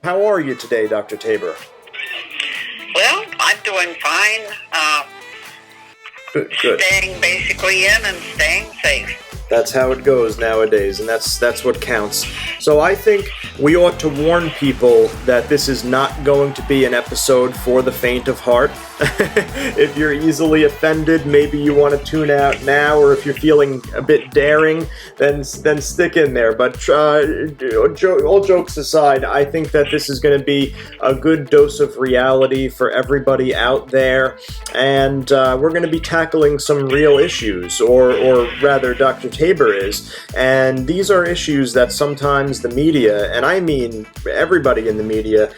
How are you today, Dr. Tabor? Well, I'm doing fine. Good. Staying basically in and staying safe. That's how it goes nowadays, and that's what counts. So I think we ought to warn people that this is not going to be an episode for the faint of heart. If you're easily offended, maybe you want to tune out now, or if you're feeling a bit daring, then stick in there. But all jokes aside, I think that this is going to be a good dose of reality for everybody out there, and we're going to be tackling some real issues, or rather Dr. Tabor is, and these are issues that sometimes the media, and I mean everybody in the media,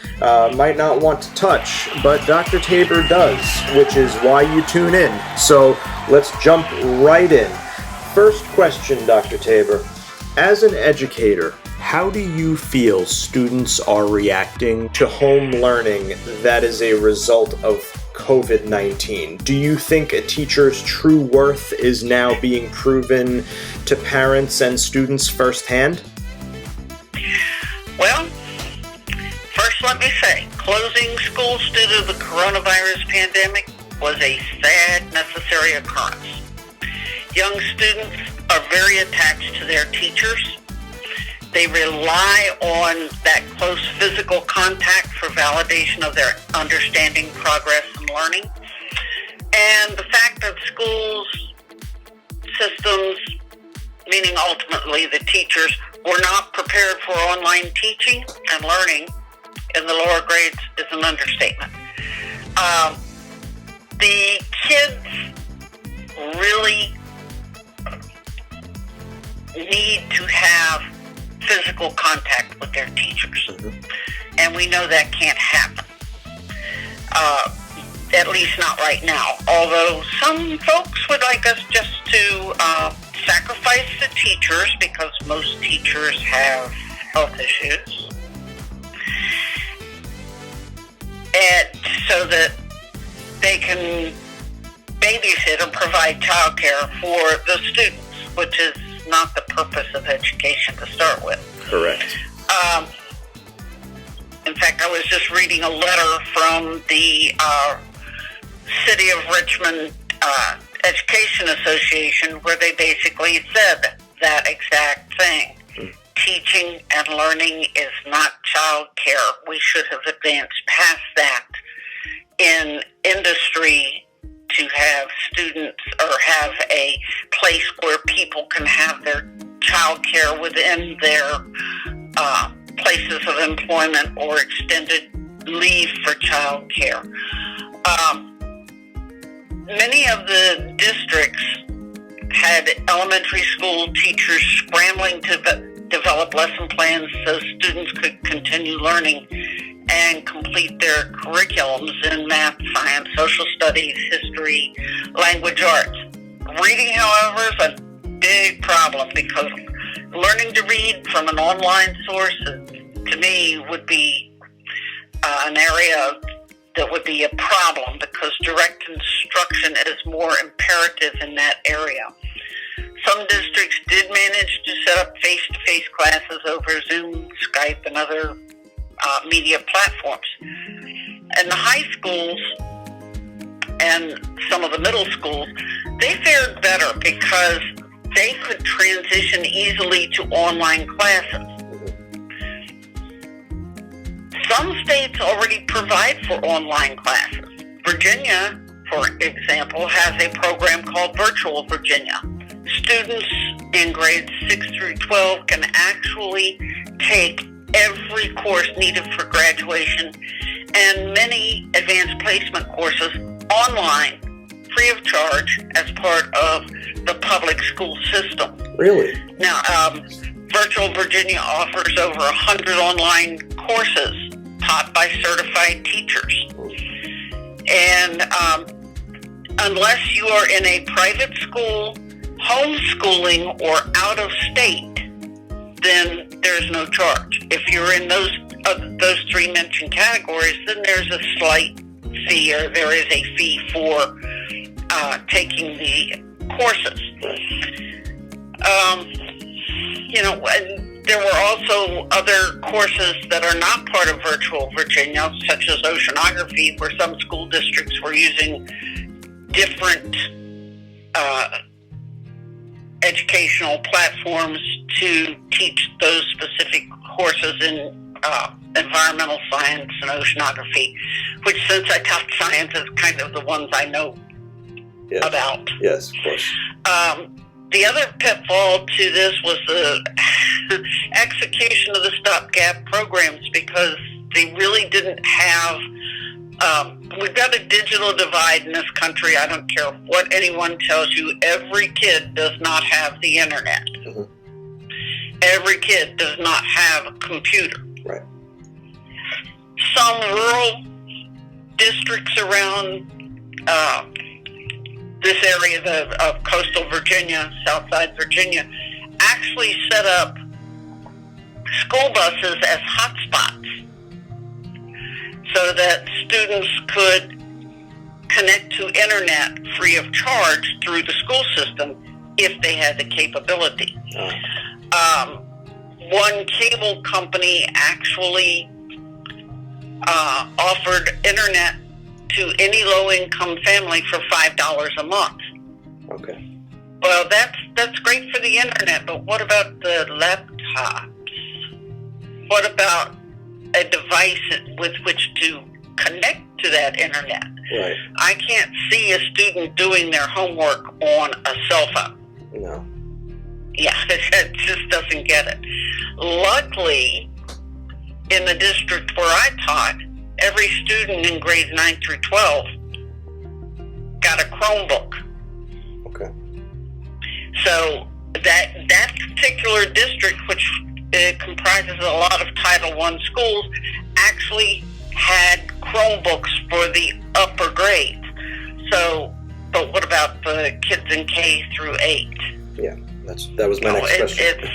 might not want to touch, but Dr. Tabor does, which is why you tune in. So let's jump right in. First question, Dr. Tabor. As an educator, how do you feel students are reacting to home learning that is a result of COVID-19? Do you think a teacher's true worth is now being proven to parents and students firsthand? Well, first let me say, closing schools due to the coronavirus pandemic was a sad, necessary occurrence. Young students are very attached to their teachers. They rely on that close physical contact for validation of their understanding, progress, and learning. And the fact that schools, systems, meaning ultimately the teachers, were not prepared for online teaching and learning in the lower grades is an understatement. The kids really need to have physical contact with their teachers. Mm-hmm. And we know that can't happen. At least not right now. Although some folks would like us just to sacrifice the teachers because most teachers have health issues. And so that they can babysit and provide childcare for the students, which is not the purpose of education to start with. Correct. In fact, I was just reading a letter from the City of Richmond Education Association where they basically said that exact thing. Teaching and learning is not child care. We should have advanced past that in industry to have students or have a place where people can have their child care within their places of employment or extended leave for child care. Many of the districts had elementary school teachers scrambling to develop lesson plans so students could continue learning and complete their curriculums in math, science, social studies, history, language arts. Reading, however, is a big problem because learning to read from an online source, to me, would be an area that would be a problem because direct instruction is more imperative in that area. Some districts did manage to set up face-to-face classes over Zoom, Skype, and other media platforms. And the high schools and some of the middle schools, they fared better because they could transition easily to online classes. Some states already provide for online classes. Virginia, for example, has a program called Virtual Virginia. Students in grades 6 through 12 can actually take every course needed for graduation and many advanced placement courses online, free of charge, as part of the public school system. Really? Now, Virtual Virginia offers over 100 online courses taught by certified teachers. And unless you are in a private school, homeschooling, or out of state, then there's no charge. If you're in those three mentioned categories, then there's a slight fee, or there is a fee for taking the courses. there were also other courses that are not part of Virtual Virginia, such as oceanography, where some school districts were using different educational platforms to teach those specific courses in environmental science and oceanography, which, since I taught science, is kind of the ones I know about. Yes, of course. The other pitfall to this was the execution of the stopgap programs, because they really didn't have. We've got a digital divide in this country. I don't care what anyone tells you. Every kid does not have the internet. Mm-hmm. Every kid does not have a computer. Right. Some rural districts around this area of coastal Virginia, Southside Virginia, actually set up school buses as hotspots so that students could connect to internet free of charge through the school system if they had the capability. One cable company actually offered internet to any low-income family for $5 a month. Okay. Well, that's great for the internet, but what about the laptops? What about a device with which to connect to that internet? Right. I can't see a student doing their homework on a cell phone. No. Yeah, it just doesn't get it. Luckily, in the district where I taught, every student in grades 9 through 12 got a Chromebook. Okay. So that particular district, which comprises a lot of Title I schools, actually had Chromebooks for the upper grades. So, but what about the kids in K through 8? Yeah, that was my next question.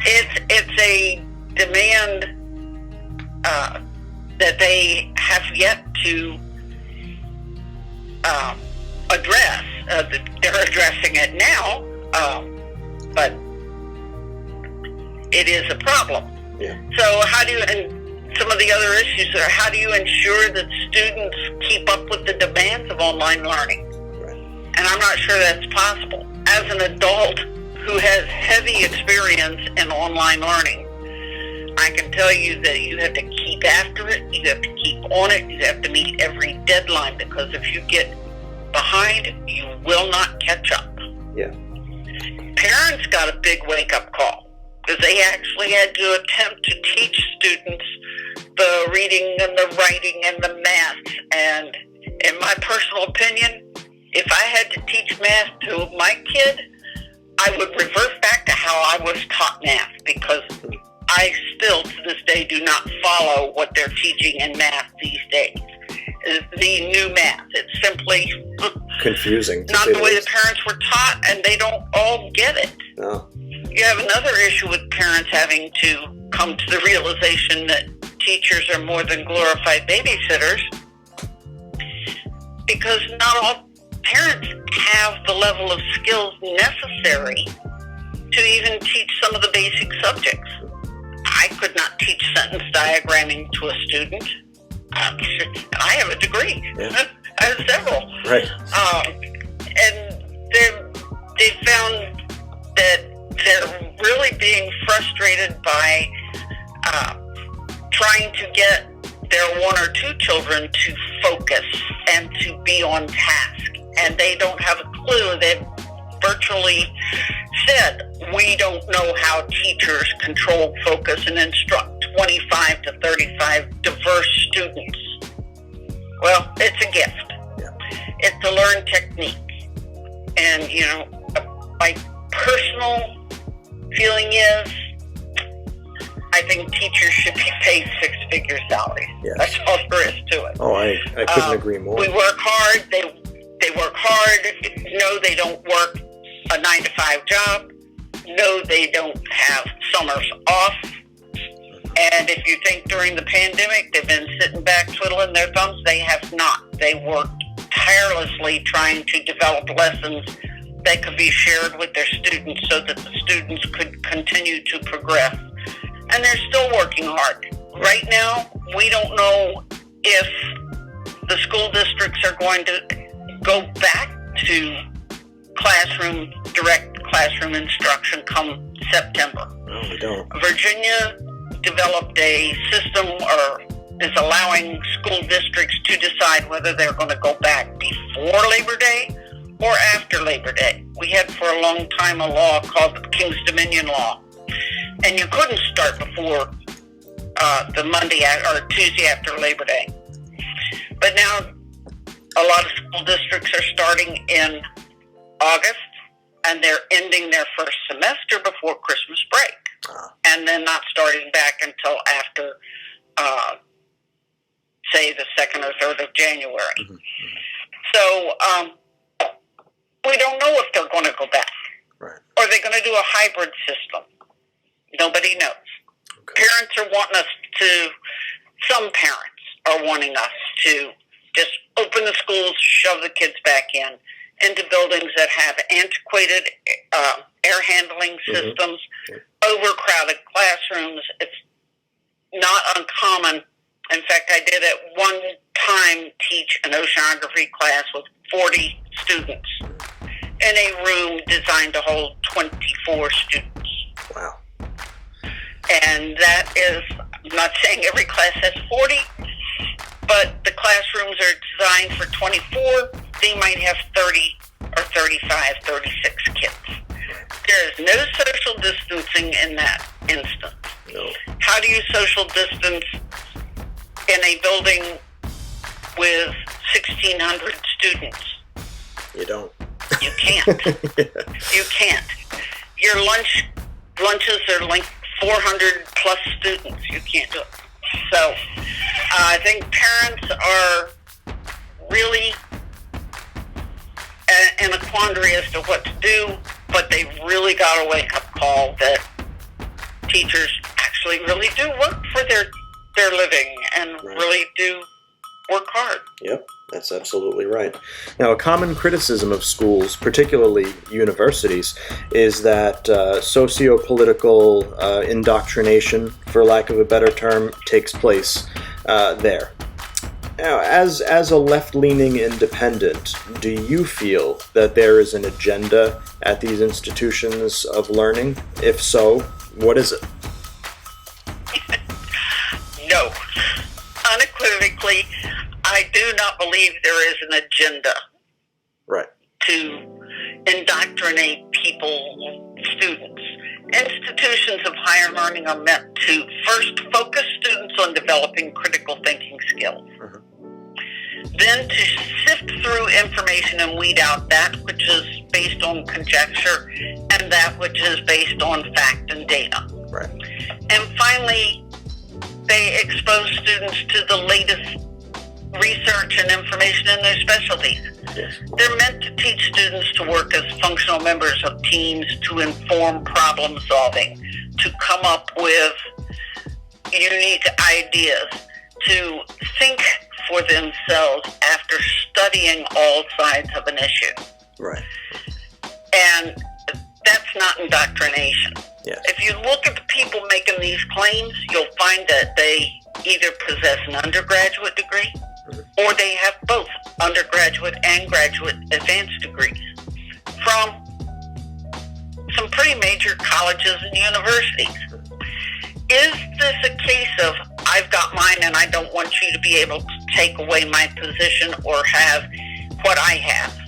It's a demand that they have yet to address. They're addressing it now, but it is a problem. Yeah. So and some of the other issues are, how do you ensure that students keep up with the demands of online learning? Right. And I'm not sure that's possible. As an adult who has heavy experience in online learning, I can tell you that you have to keep after it, you have to keep on it, you have to meet every deadline, because if you get behind, you will not catch up. Yeah. Parents got a big wake-up call, because they actually had to attempt to teach students the reading and the writing and the math. And in my personal opinion, if I had to teach math to my kid, I would revert back to how I was taught math, because I still, to this day, do not follow what they're teaching in math these days. The new math. It's simply confusing. Not the way the parents were taught, and they don't all get it. No. You have another issue with parents having to come to the realization that teachers are more than glorified babysitters, because not all parents have the level of skills necessary to even teach some of the basic subjects. I could not teach sentence diagramming to a student. I have a degree. Yeah. I have several. Right. And they found that they're really being frustrated by trying to get their one or two children to focus and to be on task. And they don't have a clue. They've virtually said, we don't know how teachers control focus and instruct 25 to 35 diverse students. Well, it's a gift. Yeah. It's a learned technique. And, my personal feeling is, I think teachers should be paid six-figure salaries. Yes. That's all there is to it. Oh, I couldn't agree more. We work hard. They work hard. No, they don't work a 9-to-5 job. No, they don't have summers off. And if you think during the pandemic they've been sitting back twiddling their thumbs, they have not. They worked tirelessly trying to develop lessons that could be shared with their students so that the students could continue to progress. And they're still working hard. Right now, we don't know if the school districts are going to go back to direct classroom instruction come September. No, we don't. Virginia developed a system or is allowing school districts to decide whether they're going to go back before Labor Day or after Labor Day. We had for a long time a law called the King's Dominion Law, and you couldn't start before the Monday or Tuesday after Labor Day. But now a lot of school districts are starting in August, and they're ending their first semester before Christmas break, and then not starting back until after, say, the 2nd or 3rd of January. Mm-hmm. So we don't know if they're going to go back. Right. Or they're going to do a hybrid system. Nobody knows. Okay. Parents are wanting us to, some parents are wanting us to just open the schools, shove the kids back into buildings that have antiquated air handling systems, overcrowded classrooms. It's not uncommon. In fact, I did at one time teach an oceanography class with 40 students in a room designed to hold 24 students. Wow. And that is, I'm not saying every class has 40, but the classrooms are designed for 24. They might have 30 or 35, 36 kids. There is no social distancing in that instance. No. How do you social distance in a building with 1,600 students? You don't. You can't. Yeah. You can't. Your lunches are like 400 plus students. You can't do it. So I think parents are really in a quandary as to what to do, but they've really got a wake-up call that teachers actually really do work for their living and really do work hard. Yep, that's absolutely right. Now, a common criticism of schools, particularly universities, is that socio-political indoctrination, for lack of a better term, takes place there. Now, as a left-leaning independent, do you feel that there is an agenda at these institutions of learning? If so, what is it? No. Unequivocally, I do not believe there is an agenda Right. to indoctrinate people, students. Institutions of higher learning are meant to first focus students on developing critical thinking skills. Then to sift through information and weed out that which is based on conjecture and that which is based on fact and data. Right. And finally, they expose students to the latest research and information in their specialties. Yes. They're meant to teach students to work as functional members of teams, to inform problem solving, to come up with unique ideas, to think for themselves after studying all sides of an issue. Right. And that's not indoctrination. Yes. If you look at the people making these claims, you'll find that they either possess an undergraduate degree or they have both undergraduate and graduate advanced degrees from some pretty major colleges and universities. Is this a case of, I've got mine and I don't want you to be able to take away my position or have what I have?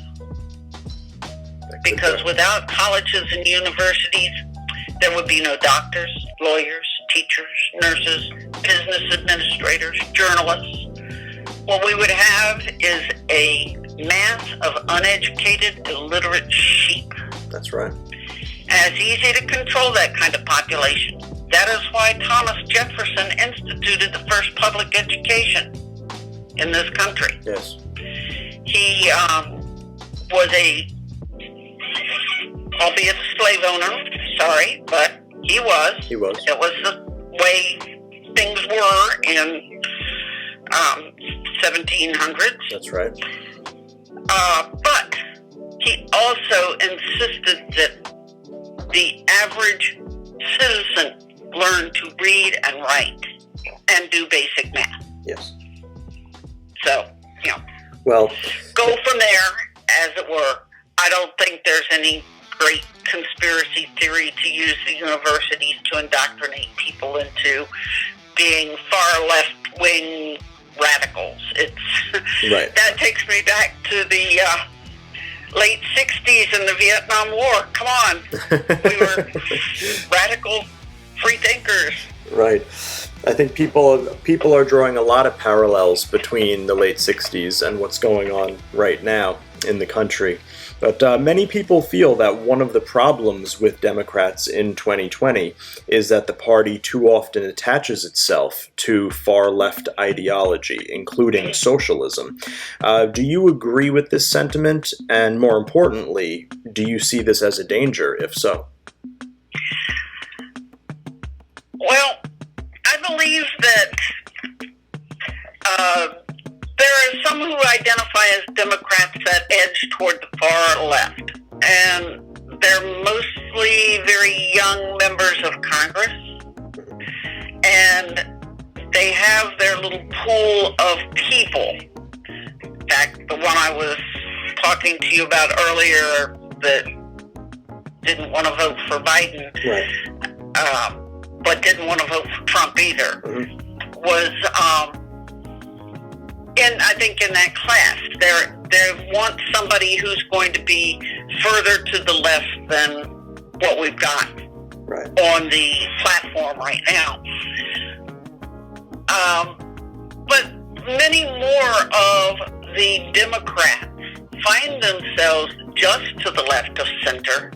Because without colleges and universities, there would be no doctors, lawyers, teachers, nurses, business administrators, journalists. What we would have is a mass of uneducated, illiterate sheep. That's right. And it's easy to control that kind of population. That is why Thomas Jefferson instituted the first public education in this country. Yes. He was albeit a slave owner, sorry, but he was. He was. It was the way things were in 1700s. That's right. But he also insisted that the average learn to read and write and do basic math. Yes. So, Well, go from there, as it were. I don't think there's any great conspiracy theory to use the universities to indoctrinate people into being far left-wing radicals. right. That takes me back to the late 60s and the Vietnam War. Come on. We were radical free thinkers. Right. I think people are drawing a lot of parallels between the late 60s and what's going on right now in the country. But many people feel that one of the problems with Democrats in 2020 is that the party too often attaches itself to far-left ideology, including socialism. Do you agree with this sentiment? And more importantly, do you see this as a danger, if so? Well, I believe that there are some who identify as Democrats that edge toward the far left, and they're mostly very young members of Congress, and they have their little pool of people. In fact, the one I was talking to you about earlier that didn't want to vote for Biden, Right. but didn't want to vote for Trump either, was I think in that class. They want somebody who's going to be further to the left than what we've got Right. on the platform right now. But many more of the Democrats find themselves just to the left of center,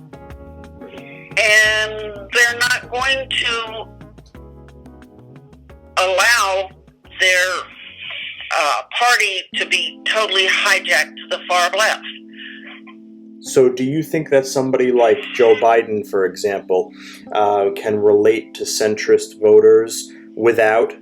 and they're not going to allow their party to be totally hijacked to the far left. So do you think that somebody like Joe Biden, for example, can relate to centrist voters without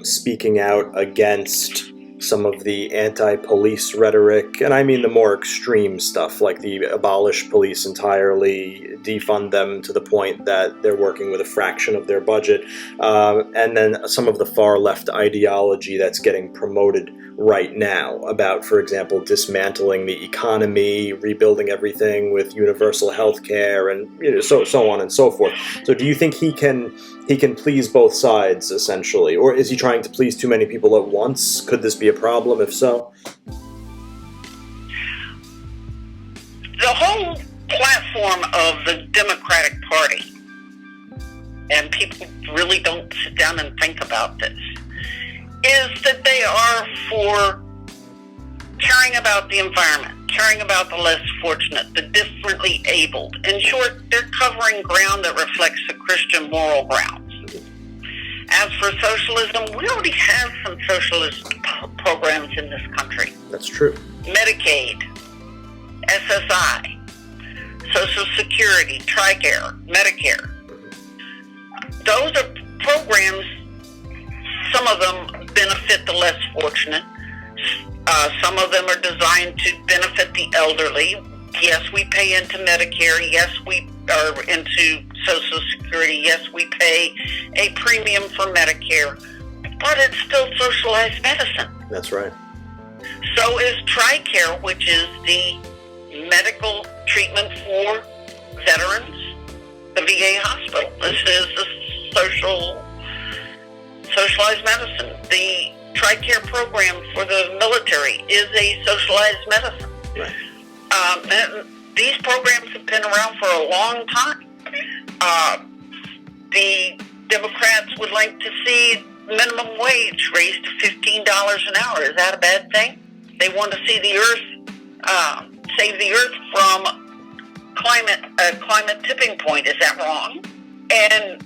speaking out against some of the anti-police rhetoric, and I mean the more extreme stuff, like the abolish police entirely, defund them to the point that they're working with a fraction of their budget, and then some of the far left ideology that's getting promoted right now about, for example, dismantling the economy, rebuilding everything with universal health care, and so on and so forth. So do you think he can please both sides, essentially? Or is he trying to please too many people at once? Could this be a problem, if so? The whole platform of the Democratic Party, and people really don't sit down and think about this, is that they are for caring about the environment, caring about the less fortunate, the differently abled. In short, they're covering ground that reflects the Christian moral grounds. As for socialism, we already have some socialist programs in this country. That's true. Medicaid, SSI, Social Security, TRICARE, Medicare. Those are programs, some of them benefit the less fortunate. Some of them are designed to benefit the elderly. Yes, we pay into Medicare. Yes, we are into Social Security. Yes, we pay a premium for Medicare. But it's still socialized medicine. That's right. So is TRICARE, which is the medical treatment for veterans, the VA hospital. This is the socialized medicine. The TRICARE program for the military is a socialized medicine. Right. And these programs have been around for a long time. The Democrats would like to see minimum wage raised to $15 an hour. Is that a bad thing? They want to see the earth, save the earth from climate tipping point. Is that wrong? And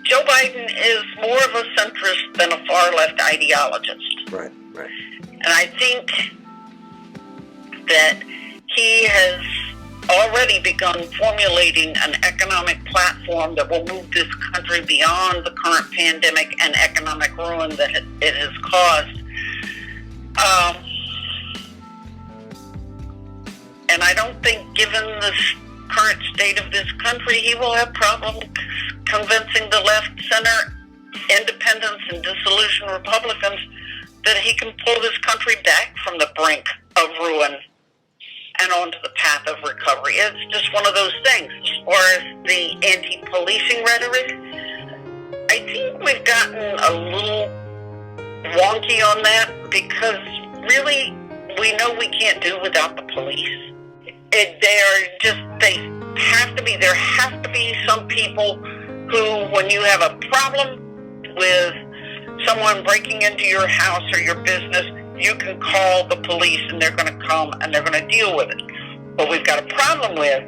Joe Biden is more of a centrist than a far-left ideologist. Right, right. And I think that he has already begun formulating an economic platform that will move this country beyond the current pandemic and economic ruin that it has caused. And I don't think, given the current state of this country, he will have problems convincing the left, center, independents, and disillusioned Republicans that he can pull this country back from the brink of ruin and onto the path of recovery. It's just one of those things. As far as the anti-policing rhetoric, I think we've gotten a little wonky on that because really we know we can't do without the police. There have to be some people who, when you have a problem with someone breaking into your house or your business, you can call the police and they're going to come and they're going to deal with it. What we've got a problem with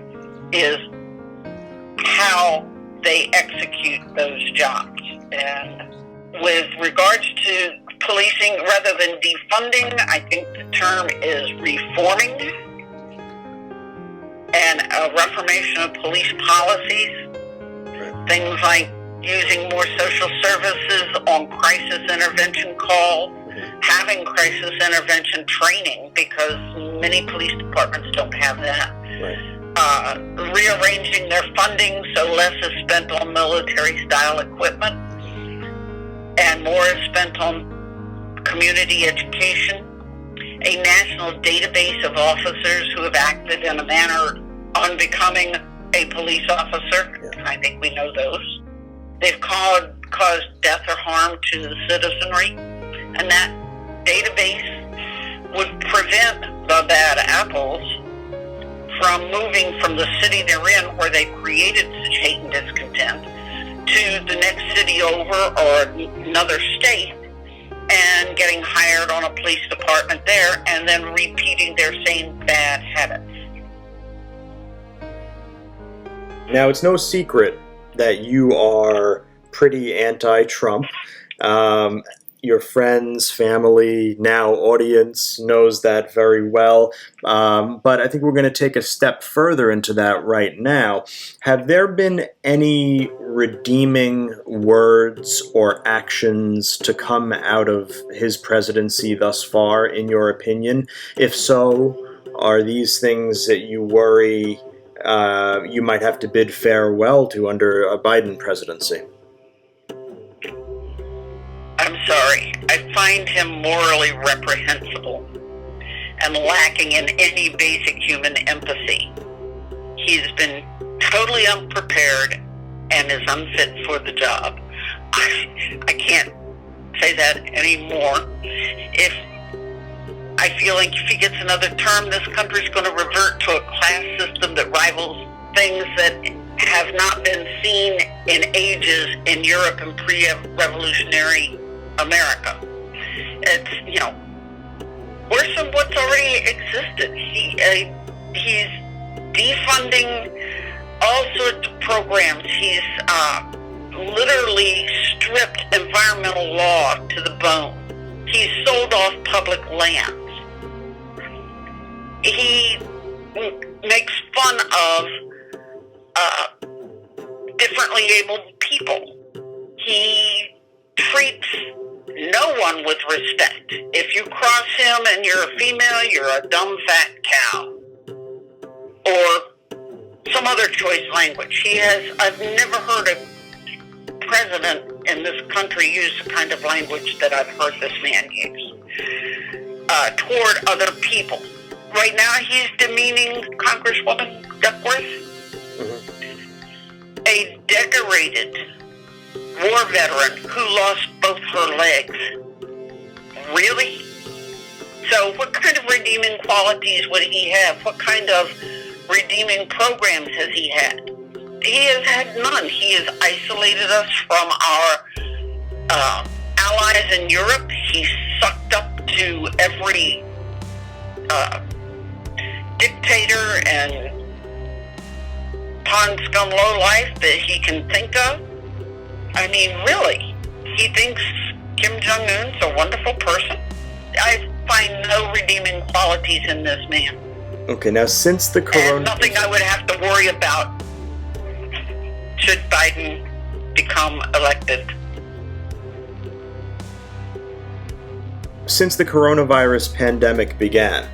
is how they execute those jobs. And with regards to policing, rather than defunding, I think the term is reforming and a reformation of police policies. Things like using more social services on crisis intervention calls, having crisis intervention training because many police departments don't have that. Rearranging their funding so less is spent on military-style equipment and more is spent on community education. A national database of officers who have acted in a manner unbecoming a police officer. I think we know those. They've caused death or harm to the citizenry, and that database would prevent the bad apples from moving from the city they're in, where they created such hate and discontent, to the next city over or another state and getting hired on a police department there and then repeating their same bad habits. Now, it's no secret that you are pretty anti-Trump. Your friends, family, now audience knows that very well. But I think we're going to take a step further into that right now. Have there been any redeeming words or actions to come out of his presidency thus far, in your opinion? If so, are these things that you worry you might have to bid farewell to under a Biden presidency? I'm sorry. I find him morally reprehensible and lacking in any basic human empathy. He's been totally unprepared and is unfit for the job. I can't say that anymore. I feel like if he gets another term, this country's going to revert to a class system that rivals things that have not been seen in ages in Europe and pre-revolutionary America. It's, worse than what's already existed. He's defunding all sorts of programs. He's literally stripped environmental law to the bone. He's sold off public lands. He makes fun of differently abled people. He treats no one with respect. If you cross him and you're a female, you're a dumb fat cow. Or some other choice language. I've never heard a president in this country use the kind of language that I've heard this man use toward other people. Right now, he's demeaning Congresswoman Duckworth, a decorated war veteran who lost both her legs. Really? So what kind of redeeming qualities would he have? What kind of redeeming programs has he had? He has had none. He has isolated us from our allies in Europe. He's sucked up to every dictator and pond scum lowlife that he can think of. I mean, really, he thinks Kim Jong-un's a wonderful person. I find no redeeming qualities in this man. Okay, now since the corona... And nothing I would have to worry about should Biden become elected. Since the coronavirus pandemic began,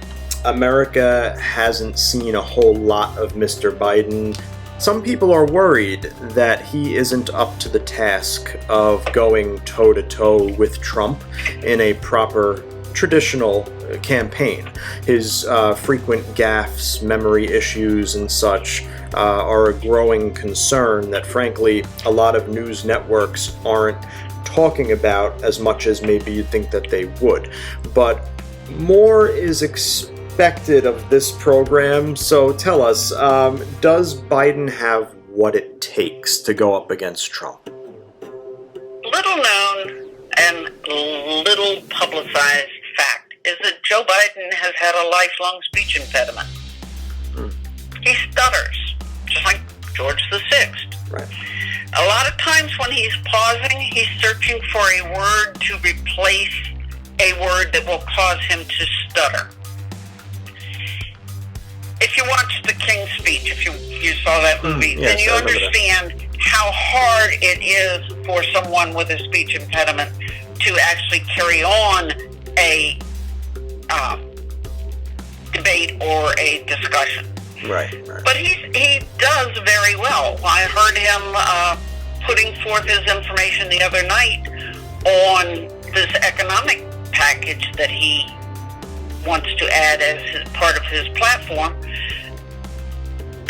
America hasn't seen a whole lot of Mr. Biden Some people are worried that he isn't up to the task of going toe-to-toe with Trump in a proper traditional campaign. His frequent gaffes, memory issues, and such are a growing concern that, frankly, a lot of news networks aren't talking about as much as maybe you'd think that they would. But more is expected of this program, so tell us, does Biden have what it takes to go up against Trump? Little known and little publicized fact is that Joe Biden has had a lifelong speech impediment. He stutters, just like George VI. Right. A lot of times when he's pausing, he's searching for a word to replace a word that will cause him to stutter. If you watched The King's Speech, if you saw that movie, yes, then you understand how hard it is for someone with a speech impediment to actually carry on a debate or a discussion. Right. But he does very well. I heard him putting forth his information the other night on this economic package that he wants to add as part of his platform,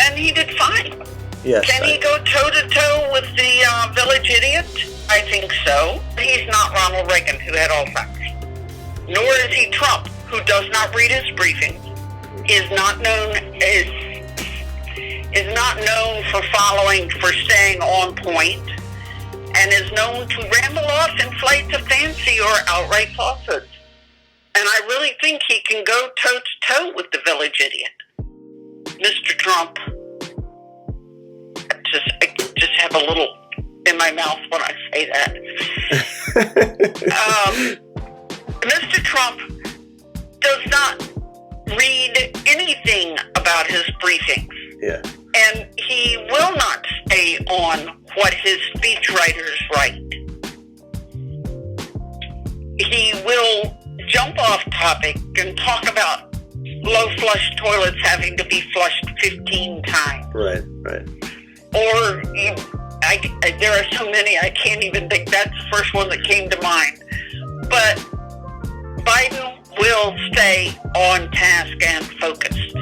and he did fine. Yes. Can he go toe-to-toe with the village idiot? I think so. He's not Ronald Reagan, who had Alzheimer's. Nor is he Trump, who does not read his briefings, is not known for staying on point, and is known to ramble off in flights of fancy or outright falsehoods. And I really think he can go toe-to-toe with the village idiot. Mr. Trump, I just have a little in my mouth when I say that. Mr. Trump does not read anything about his briefings. Yeah. And he will not stay on what his speechwriters write. He will jump off topic and talk about low flush toilets having to be flushed 15 times. Right. Or there are so many I can't even think. That's the first one that came to mind. But Biden will stay on task and focused.